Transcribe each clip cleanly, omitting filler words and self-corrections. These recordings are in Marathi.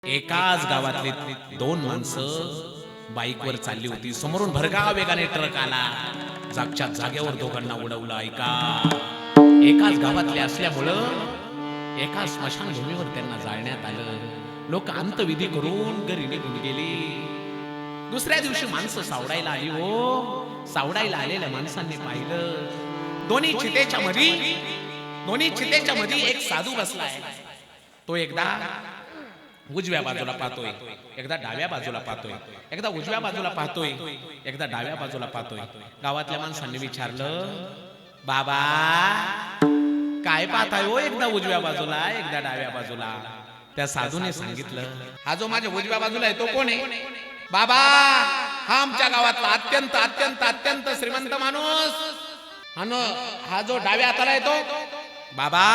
एकाच गावातली दोन माणसं बाईकवर चालली होती. समोरून भरधाव वेगाने ट्रक आला. जागच्या जागेवर दोघांना उडवलं. एकाच गावातले असल्यामुळं एका स्मशानभूमीवर त्यांना जाळण्यात आलं. लोक अंतविधी करून घरी निघून गेली. दुसऱ्या दिवशी माणसं सावडायला आली. हो, सावडायला आलेल्या माणसांनी पाहिलं दोन्ही चितेच्या मध्ये एक साधू बसलाय. तो एकदा उजव्या बाजूला पाहतोय, एकदा डाव्या बाजूला पाहतोय, एकदा उजव्या बाजूला पाहतोय, एकदा डाव्या बाजूला पाहतोय. गावातल्या माणसांनी विचारलं, बाबा काय पाहताय हो, एकदा उजव्या बाजूला एकदा डाव्या बाजूला? त्या साधूने सांगितलं, हा जो माझ्या उजव्या बाजूला आहे तो कोण आहे? बाबा हा आमच्या गावातला अत्यंत अत्यंत अत्यंत श्रीमंत माणूस. हा जो डाव्या हाताला येतो, बाबा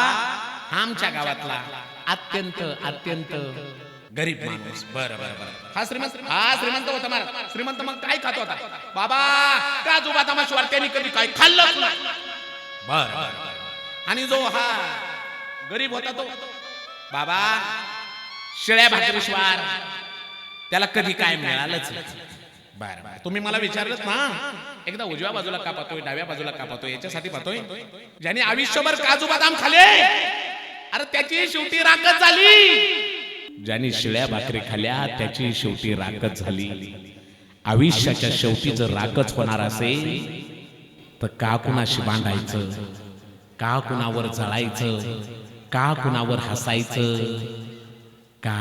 हा आमच्या गावातला अत्यंत अत्यंत गरीब माणूस. बरं बरं बरं. हा श्रीमंत होता महाराज. श्रीमंत मग काय खात होता? बाबा का जुबा तमाशवार त्यांनी कधी काय खाल्लं? बरं. आणि जो हा गरीब होता तो, बाबा शिळ्या भाकरीश्वार त्याला कधी काय मिळालंच. बरं, तुम्ही मला विचारलंच ना, एकदा उजव्या बाजूला का पाहतोय, डाव्या बाजूला का पाहतोय? याच्यासाठी पाहतोय ज्याने आयुष्यभर काजू बदाम खाल्ले, अरे त्याची शेवटी राखच झाली. ज्याने शिळ्या भाकरी खाल्ल्या त्याची शेवटी राखच झाली. आयुष्याच्या शेवटी जर राखच होणार असेल तर का कुणाशी बांधायचं, का कुणावर जळायचं, का कुणावर हसायचं, का